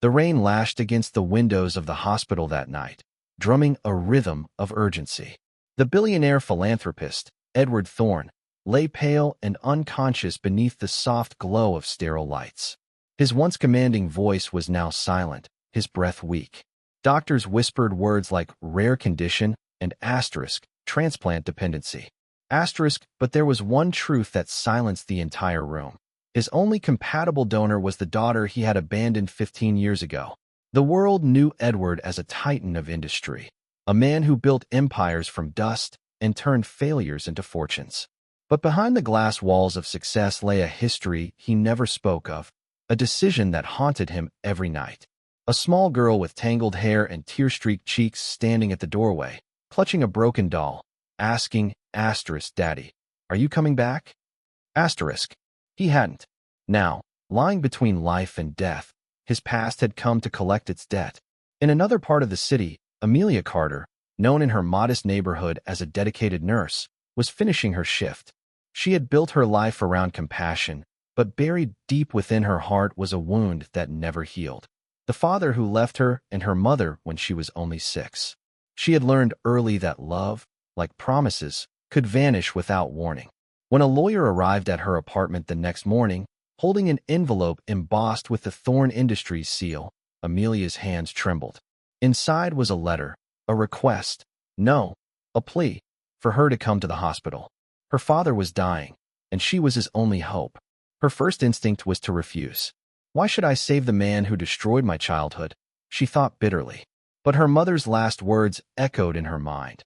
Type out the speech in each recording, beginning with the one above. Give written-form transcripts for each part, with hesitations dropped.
The rain lashed against the windows of the hospital that night, drumming a rhythm of urgency. The billionaire philanthropist, Edward Thorne, lay pale and unconscious beneath the soft glow of sterile lights. His once commanding voice was now silent, his breath weak. Doctors whispered words like rare condition and transplant dependency. But there was one truth that silenced the entire room. His only compatible donor was the daughter he had abandoned 15 years ago. The world knew Edward as a titan of industry, a man who built empires from dust and turned failures into fortunes. But behind the glass walls of success lay a history he never spoke of, a decision that haunted him every night. A small girl with tangled hair and tear-streaked cheeks standing at the doorway, clutching a broken doll, asking, Daddy, are you coming back? He hadn't. Now, lying between life and death, his past had come to collect its debt. In another part of the city, Amelia Carter, known in her modest neighborhood as a dedicated nurse, was finishing her shift. She had built her life around compassion, but buried deep within her heart was a wound that never healed. The father who left her and her mother when she was only 6. She had learned early that love, like promises, could vanish without warning. When a lawyer arrived at her apartment the next morning, holding an envelope embossed with the Thorne Industries seal, Amelia's hands trembled. Inside was a letter, a request, no, a plea, for her to come to the hospital. Her father was dying, and she was his only hope. Her first instinct was to refuse. Why should I save the man who destroyed my childhood? She thought bitterly. But her mother's last words echoed in her mind.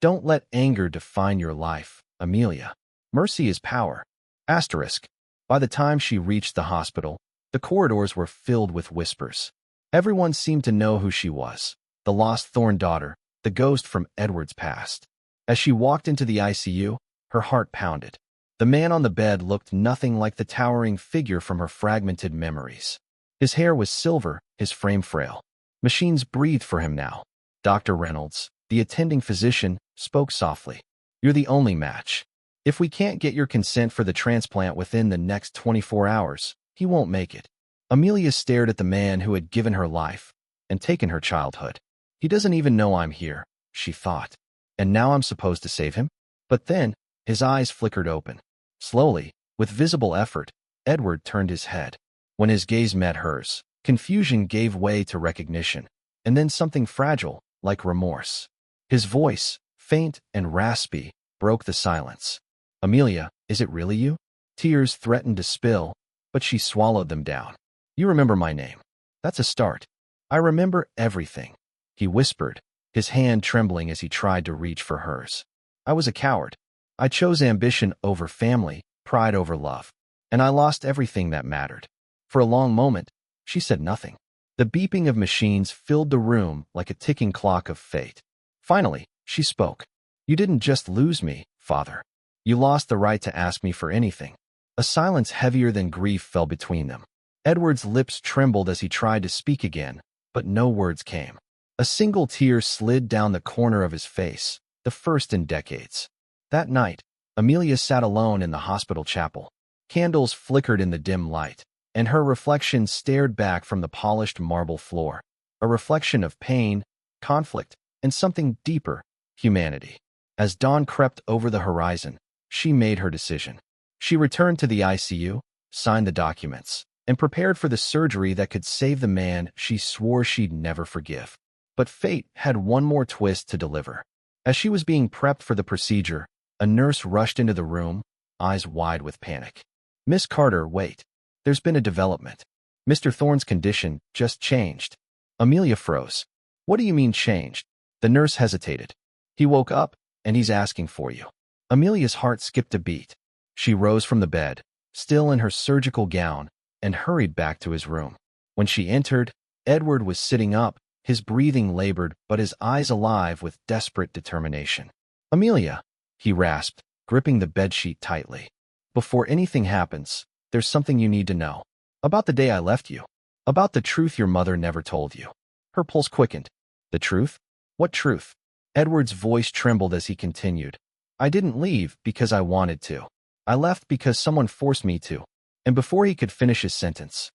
Don't let anger define your life, Amelia. Mercy is power. By the time she reached the hospital, the corridors were filled with whispers. Everyone seemed to know who she was, the lost Thorne daughter, the ghost from Edward's past. As she walked into the ICU, her heart pounded. The man on the bed looked nothing like the towering figure from her fragmented memories. His hair was silver, his frame frail. Machines breathed for him now. Dr. Reynolds, the attending physician, spoke softly. You're the only match. If we can't get your consent for the transplant within the next 24 hours, he won't make it. Amelia stared at the man who had given her life and taken her childhood. He doesn't even know I'm here, she thought. And now I'm supposed to save him? But then, his eyes flickered open. Slowly, with visible effort, Edward turned his head. When his gaze met hers, confusion gave way to recognition, and then something fragile, like remorse. His voice, faint and raspy, broke the silence. Amelia, is it really you? Tears threatened to spill, but she swallowed them down. You remember my name. That's a start. I remember everything, he whispered, his hand trembling as he tried to reach for hers. I was a coward. I chose ambition over family, pride over love, and I lost everything that mattered. For a long moment, she said nothing. The beeping of machines filled the room like a ticking clock of fate. Finally, she spoke. You didn't just lose me, Father. You lost the right to ask me for anything. A silence heavier than grief fell between them. Edward's lips trembled as he tried to speak again, but no words came. A single tear slid down the corner of his face, the first in decades. That night, Amelia sat alone in the hospital chapel. Candles flickered in the dim light, and her reflection stared back from the polished marble floor. A reflection of pain, conflict, and something deeper, humanity. As dawn crept over the horizon, she made her decision. She returned to the ICU, signed the documents, and prepared for the surgery that could save the man she swore she'd never forgive. But fate had one more twist to deliver. As she was being prepped for the procedure, a nurse rushed into the room, eyes wide with panic. Miss Carter, wait. There's been a development. Mr. Thorne's condition just changed. Amelia froze. What do you mean changed? The nurse hesitated. He woke up, and he's asking for you. Amelia's heart skipped a beat. She rose from the bed, still in her surgical gown, and hurried back to his room. When she entered, Edward was sitting up, his breathing labored but his eyes alive with desperate determination. Amelia, he rasped, gripping the bedsheet tightly. Before anything happens, there's something you need to know. About the day I left you. About the truth your mother never told you. Her pulse quickened. The truth? What truth? Edward's voice trembled as he continued. I didn't leave because I wanted to. I left because someone forced me to. And before he could finish his sentence,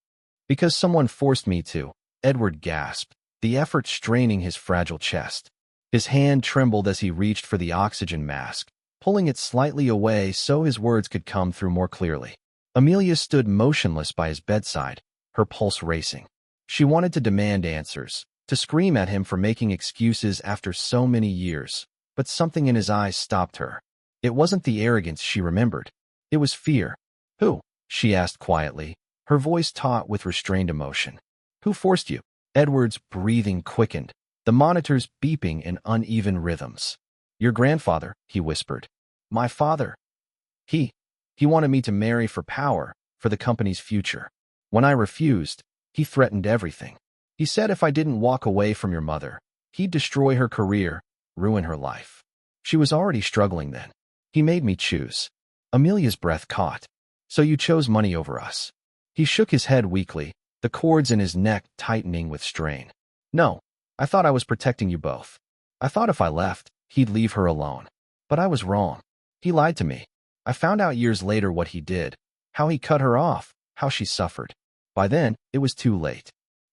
Because someone forced me to, Edward gasped, the effort straining his fragile chest. His hand trembled as he reached for the oxygen mask, pulling it slightly away so his words could come through more clearly. Amelia stood motionless by his bedside, her pulse racing. She wanted to demand answers, to scream at him for making excuses after so many years, but something in his eyes stopped her. It wasn't the arrogance she remembered. It was fear. Who? She asked quietly, her voice taut with restrained emotion. Who forced you? Edward's breathing quickened, the monitors beeping in uneven rhythms. Your grandfather, he whispered. My father. He wanted me to marry for power, for the company's future. When I refused, he threatened everything. He said if I didn't walk away from your mother, he'd destroy her career, ruin her life. She was already struggling then. He made me choose. Amelia's breath caught. So you chose money over us. He shook his head weakly, the cords in his neck tightening with strain. No, I thought I was protecting you both. I thought if I left, he'd leave her alone. But I was wrong. He lied to me. I found out years later what he did, how he cut her off, how she suffered. By then, it was too late.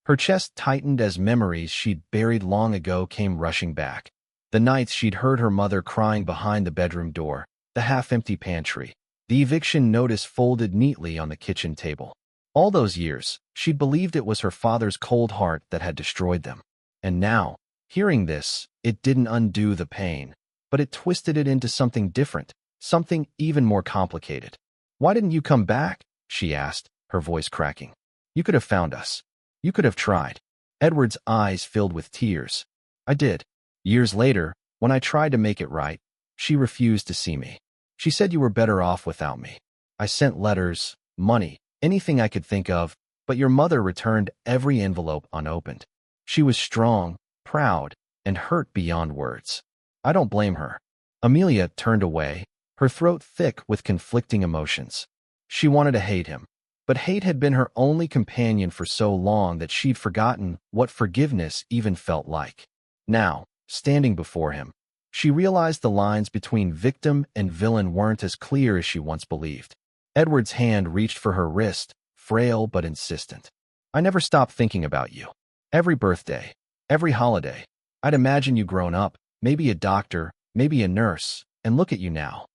Her chest tightened as memories she'd buried long ago came rushing back. The nights she'd heard her mother crying behind the bedroom door, the half-empty pantry, the eviction notice folded neatly on the kitchen table. All those years, she'd believed it was her father's cold heart that had destroyed them. And now, hearing this, it didn't undo the pain, but it twisted it into something different, something even more complicated. Why didn't you come back? She asked, her voice cracking. You could have found us. You could have tried. Edward's eyes filled with tears. I did. Years later, when I tried to make it right, she refused to see me. She said you were better off without me. I sent letters, money, anything I could think of, but your mother returned every envelope unopened. She was strong, proud, and hurt beyond words. I don't blame her. Amelia turned away, her throat thick with conflicting emotions. She wanted to hate him, but hate had been her only companion for so long that she'd forgotten what forgiveness even felt like. Now, standing before him, she realized the lines between victim and villain weren't as clear as she once believed. Edward's hand reached for her wrist, frail but insistent. I never stopped thinking about you. Every birthday, every holiday, I'd imagine you grown up, maybe a doctor, maybe a nurse, and look at you now.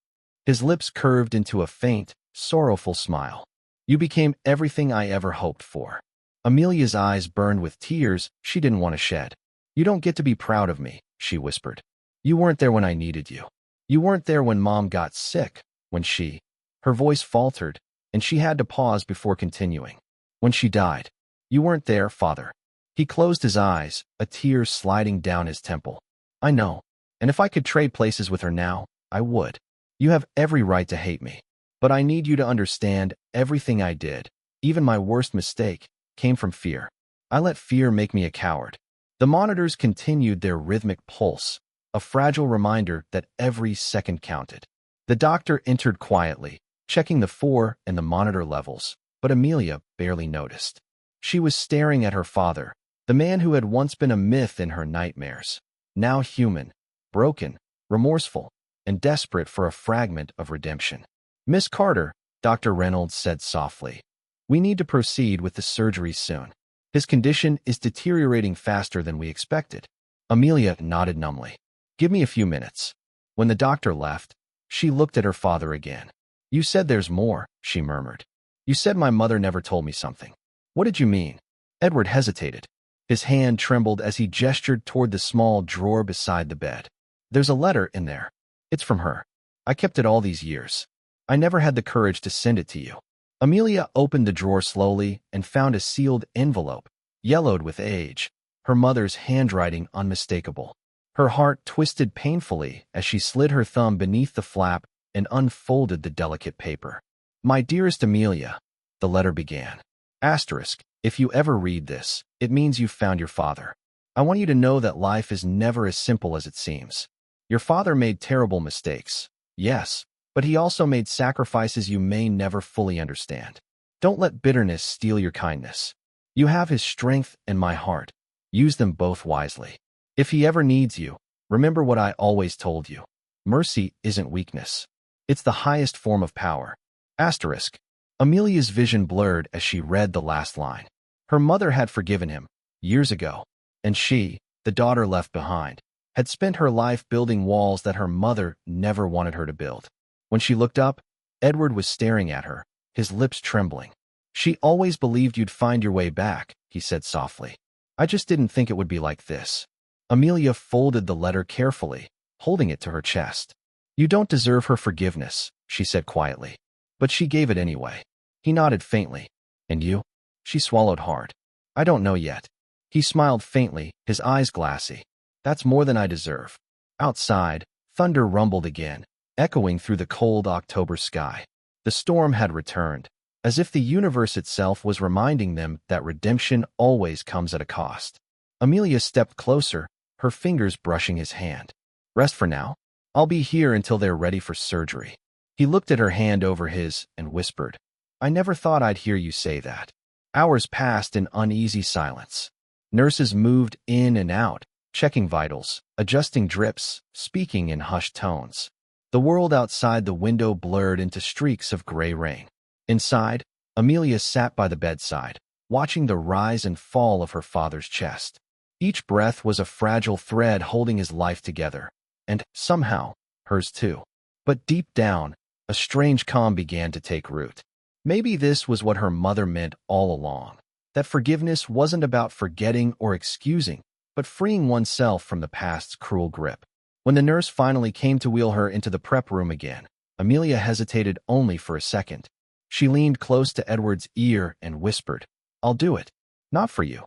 His lips curved into a faint, sorrowful smile. You became everything I ever hoped for. Amelia's eyes burned with tears she didn't want to shed. You don't get to be proud of me, she whispered. You weren't there when I needed you. You weren't there when Mom got sick, when she... Her voice faltered, and she had to pause before continuing. When she died. You weren't there, Father. He closed his eyes, a tear sliding down his temple. I know, and if I could trade places with her now, I would. You have every right to hate me. But I need you to understand everything I did, even my worst mistake, came from fear. I let fear make me a coward. The monitors continued their rhythmic pulse, a fragile reminder that every second counted. The doctor entered quietly, checking the 4 and the monitor levels, but Amelia barely noticed. She was staring at her father, the man who had once been a myth in her nightmares, now human, broken, remorseful, and desperate for a fragment of redemption. Miss Carter, Dr. Reynolds said softly. We need to proceed with the surgery soon. His condition is deteriorating faster than we expected. Amelia nodded numbly. Give me a few minutes. When the doctor left, she looked at her father again. You said there's more, she murmured. You said my mother never told me something. What did you mean? Edward hesitated. His hand trembled as he gestured toward the small drawer beside the bed. There's a letter in there. It's from her. I kept it all these years. I never had the courage to send it to you. Amelia opened the drawer slowly and found a sealed envelope, yellowed with age, her mother's handwriting unmistakable. Her heart twisted painfully as she slid her thumb beneath the flap and unfolded the delicate paper. My dearest Amelia, the letter began. Asterisk, if you ever read this, it means you've found your father. I want you to know that life is never as simple as it seems. Your father made terrible mistakes, yes, but he also made sacrifices you may never fully understand. Don't let bitterness steal your kindness. You have his strength and my heart. Use them both wisely. If he ever needs you, remember what I always told you. Mercy isn't weakness. It's the highest form of power. Asterisk. Amelia's vision blurred as she read the last line. Her mother had forgiven him years ago, and she, the daughter left behind, had spent her life building walls that her mother never wanted her to build. When she looked up, Edward was staring at her, his lips trembling. "She always believed you'd find your way back," he said softly. "I just didn't think it would be like this." Amelia folded the letter carefully, holding it to her chest. "You don't deserve her forgiveness," she said quietly. But she gave it anyway. He nodded faintly. "And you?" She swallowed hard. "I don't know yet." He smiled faintly, his eyes glassy. "That's more than I deserve." Outside, thunder rumbled again, echoing through the cold October sky. The storm had returned, as if the universe itself was reminding them that redemption always comes at a cost. Amelia stepped closer, her fingers brushing his hand. "Rest for now. I'll be here until they're ready for surgery." He looked at her hand over his and whispered, "I never thought I'd hear you say that." Hours passed in uneasy silence. Nurses moved in and out, checking vitals, adjusting drips, speaking in hushed tones. The world outside the window blurred into streaks of gray rain. Inside, Amelia sat by the bedside, watching the rise and fall of her father's chest. Each breath was a fragile thread holding his life together, and, somehow, hers too. But deep down, a strange calm began to take root. Maybe this was what her mother meant all along, that forgiveness wasn't about forgetting or excusing, but freeing oneself from the past's cruel grip. When the nurse finally came to wheel her into the prep room again, Amelia hesitated only for a second. She leaned close to Edward's ear and whispered, "I'll do it. Not for you,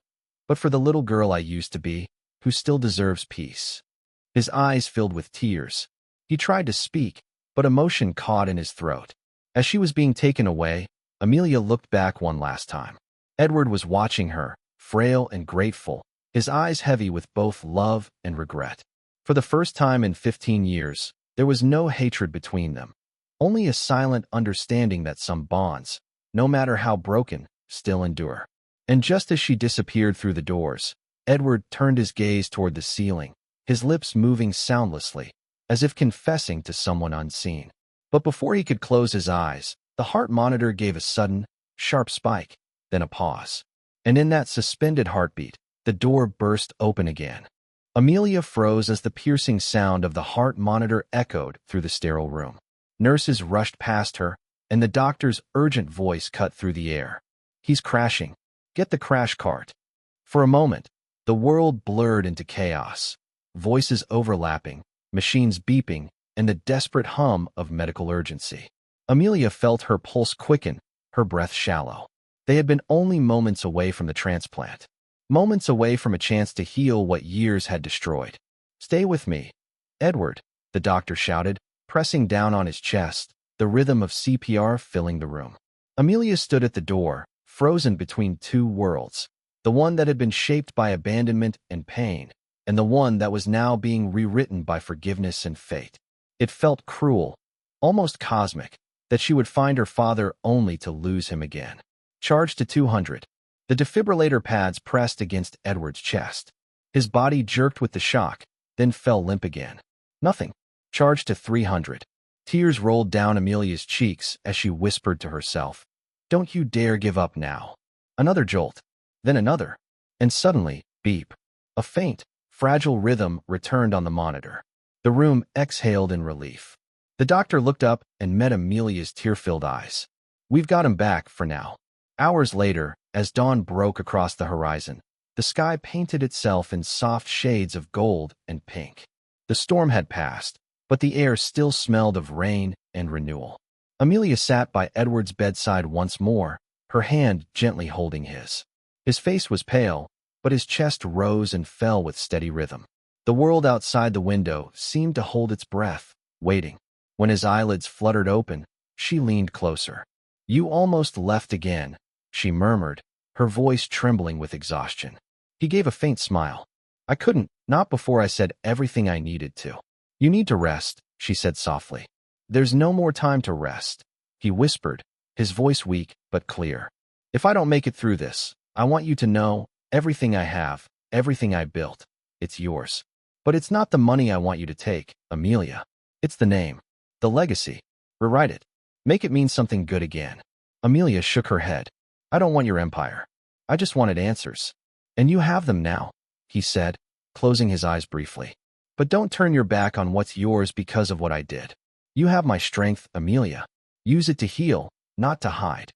but for the little girl I used to be, who still deserves peace." His eyes filled with tears. He tried to speak, but emotion caught in his throat. As she was being taken away, Amelia looked back one last time. Edward was watching her, frail and grateful, his eyes heavy with both love and regret. For the first time in 15 years, there was no hatred between them, only a silent understanding that some bonds, no matter how broken, still endure. And just as she disappeared through the doors, Edward turned his gaze toward the ceiling, his lips moving soundlessly, as if confessing to someone unseen. But before he could close his eyes, the heart monitor gave a sudden, sharp spike, then a pause. And in that suspended heartbeat, the door burst open again. Amelia froze as the piercing sound of the heart monitor echoed through the sterile room. Nurses rushed past her, and the doctor's urgent voice cut through the air. "He's crashing. Get the crash cart." For a moment, the world blurred into chaos. Voices overlapping, machines beeping, and the desperate hum of medical urgency. Amelia felt her pulse quicken, her breath shallow. They had been only moments away from the transplant. Moments away from a chance to heal what years had destroyed. "Stay with me, Edward," the doctor shouted, pressing down on his chest, the rhythm of CPR filling the room. Amelia stood at the door, frozen between two worlds, the one that had been shaped by abandonment and pain, and the one that was now being rewritten by forgiveness and fate. It felt cruel, almost cosmic, that she would find her father only to lose him again. Charged to 200. The defibrillator pads pressed against Edward's chest. His body jerked with the shock, then fell limp again. Nothing. Charged to 300. Tears rolled down Amelia's cheeks as she whispered to herself, "Don't you dare give up now." Another jolt, then another, and suddenly, beep. A faint, fragile rhythm returned on the monitor. The room exhaled in relief. The doctor looked up and met Amelia's tear-filled eyes. "We've got him back for now." Hours later, as dawn broke across the horizon, the sky painted itself in soft shades of gold and pink. The storm had passed, but the air still smelled of rain and renewal. Amelia sat by Edward's bedside once more, her hand gently holding his. His face was pale, but his chest rose and fell with steady rhythm. The world outside the window seemed to hold its breath, waiting. When his eyelids fluttered open, she leaned closer. "You almost left again," she murmured, her voice trembling with exhaustion. He gave a faint smile. "I couldn't, not before I said everything I needed to." "You need to rest," she said softly. "There's no more time to rest," he whispered, his voice weak but clear. "If I don't make it through this, I want you to know, everything I have, everything I built, it's yours. But it's not the money I want you to take, Amelia. It's the name, the legacy. Rewrite it. Make it mean something good again." Amelia shook her head. "I don't want your empire. I just wanted answers. And you have them now, he said, closing his eyes briefly. But don't turn your back on what's yours because of what I did. You have my strength, Amelia. Use it to heal, not to hide.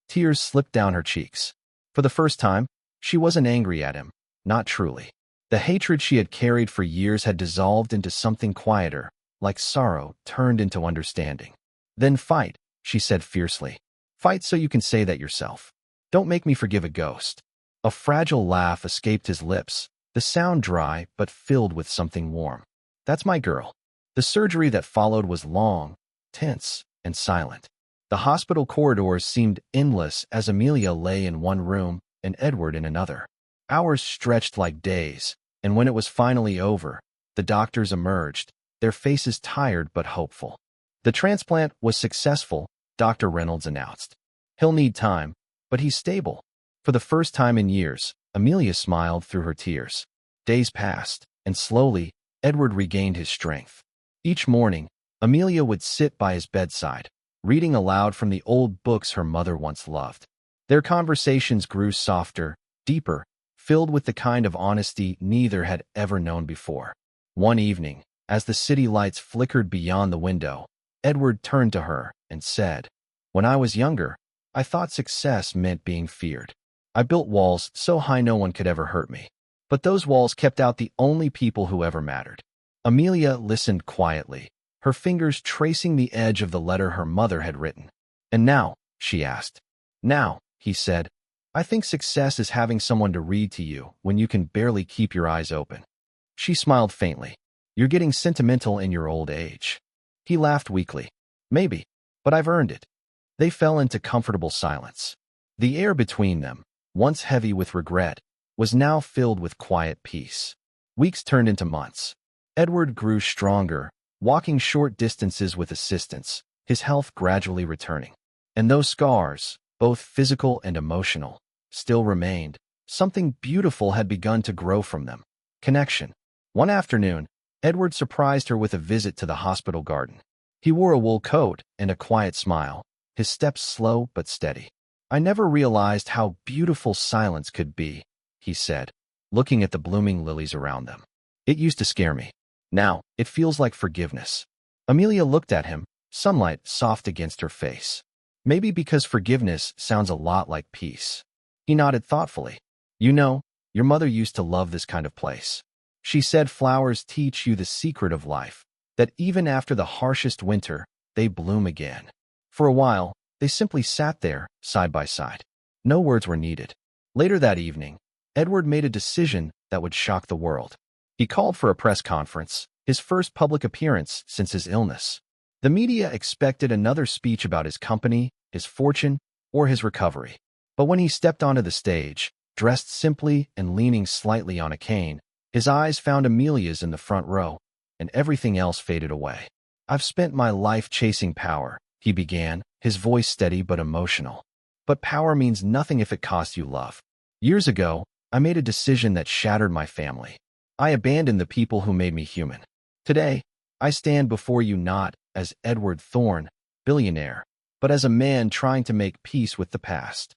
Tears slipped down her cheeks. For the first time, she wasn't angry at him, not truly. The hatred she had carried for years had dissolved into something quieter, like sorrow turned into understanding. Then fight, she said fiercely. Fight so you can say that yourself. Don't make me forgive a ghost. A fragile laugh escaped his lips, the sound dry but filled with something warm. That's my girl. The surgery that followed was long, tense, and silent. The hospital corridors seemed endless as Amelia lay in one room and Edward in another. Hours stretched like days, and when it was finally over, the doctors emerged, their faces tired but hopeful. The transplant was successful, Dr. Reynolds announced. He'll need time, but he's stable. For the first time in years, Amelia smiled through her tears. Days passed, and slowly, Edward regained his strength. Each morning, Amelia would sit by his bedside, reading aloud from the old books her mother once loved. Their conversations grew softer, deeper, filled with the kind of honesty neither had ever known before. One evening, as the city lights flickered beyond the window, Edward turned to her and said, "When I was younger, I thought success meant being feared. I built walls so high no one could ever hurt me. But those walls kept out the only people who ever mattered." Amelia listened quietly, her fingers tracing the edge of the letter her mother had written. "And now?" she asked. "Now," he said, "I think success is having someone to read to you when you can barely keep your eyes open." She smiled faintly. "You're getting sentimental in your old age." He laughed weakly. "Maybe, but I've earned it." They fell into comfortable silence. The air between them, once heavy with regret, was now filled with quiet peace. Weeks turned into months. Edward grew stronger, walking short distances with assistance, his health gradually returning. And those scars, both physical and emotional, still remained. Something beautiful had begun to grow from them. Connection. One afternoon, Edward surprised her with a visit to the hospital garden. He wore a wool coat and a quiet smile, his steps slow but steady. "I never realized how beautiful silence could be," he said, looking at the blooming lilies around them. "It used to scare me. Now, it feels like forgiveness." Amelia looked at him, sunlight soft against her face. "Maybe because forgiveness sounds a lot like peace." He nodded thoughtfully. "You know, your mother used to love this kind of place. She said flowers teach you the secret of life, that even after the harshest winter, they bloom again." For a while, they simply sat there, side by side. No words were needed. Later that evening, Edward made a decision that would shock the world. He called for a press conference, his first public appearance since his illness. The media expected another speech about his company, his fortune, or his recovery. But when he stepped onto the stage, dressed simply and leaning slightly on a cane, his eyes found Amelia's in the front row, and everything else faded away. "I've spent my life chasing power," he began, his voice steady but emotional. "But power means nothing if it costs you love. Years ago, I made a decision that shattered my family. I abandoned the people who made me human. Today, I stand before you not as Edward Thorne, billionaire, but as a man trying to make peace with the past."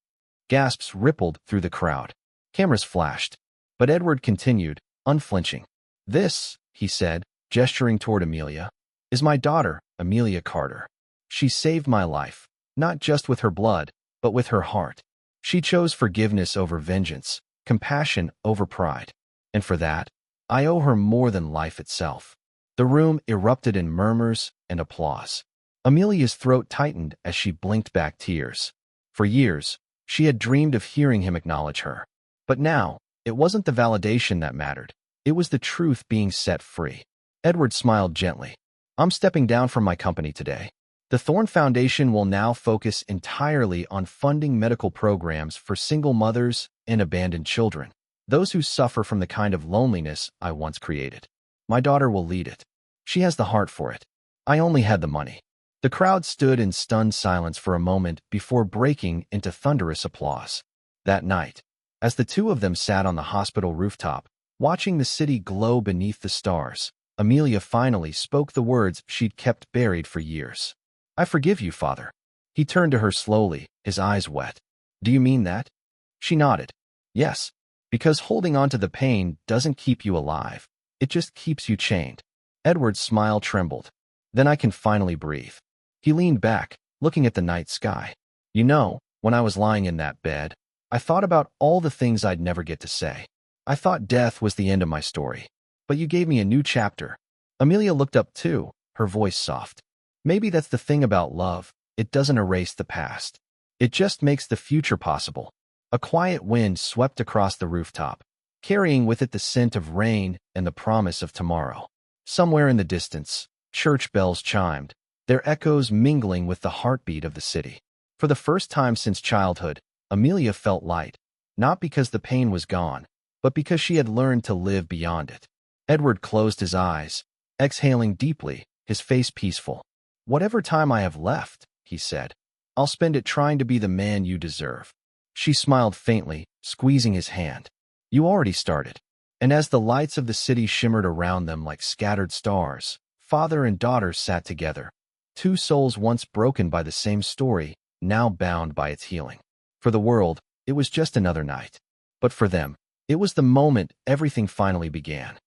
Gasps rippled through the crowd. Cameras flashed, but Edward continued, unflinching. "This," he said, gesturing toward Amelia, "is my daughter, Amelia Carter. She saved my life, not just with her blood, but with her heart. She chose forgiveness over vengeance, compassion over pride. And for that, I owe her more than life itself." The room erupted in murmurs and applause. Amelia's throat tightened as she blinked back tears. For years, she had dreamed of hearing him acknowledge her. But now, it wasn't the validation that mattered. It was the truth being set free. Edward smiled gently. "I'm stepping down from my company today. The Thorne Foundation will now focus entirely on funding medical programs for single mothers and abandoned children, those who suffer from the kind of loneliness I once created. My daughter will lead it. She has the heart for it. I only had the money." The crowd stood in stunned silence for a moment before breaking into thunderous applause. That night, as the two of them sat on the hospital rooftop, watching the city glow beneath the stars, Amelia finally spoke the words she'd kept buried for years. "I forgive you, Father." He turned to her slowly, his eyes wet. "Do you mean that?" She nodded. Yes, because holding on to the pain doesn't keep you alive. It just keeps you chained. Edward's smile trembled. Then I can finally breathe. He leaned back, looking at the night sky. You know, when I was lying in that bed, I thought about all the things I'd never get to say. I thought death was the end of my story. But you gave me a new chapter. Amelia looked up too, her voice soft. Maybe that's the thing about love. It doesn't erase the past. It just makes the future possible. A quiet wind swept across the rooftop, carrying with it the scent of rain and the promise of tomorrow. Somewhere in the distance, church bells chimed, their echoes mingling with the heartbeat of the city. For the first time since childhood, Amelia felt light, not because the pain was gone, but because she had learned to live beyond it. Edward closed his eyes, exhaling deeply, his face peaceful. Whatever time I have left, he said, I'll spend it trying to be the man you deserve. She smiled faintly, squeezing his hand. You already started. And as the lights of the city shimmered around them like scattered stars, father and daughter sat together. Two souls once broken by the same story, now bound by its healing. For the world, it was just another night. But for them, it was the moment everything finally began.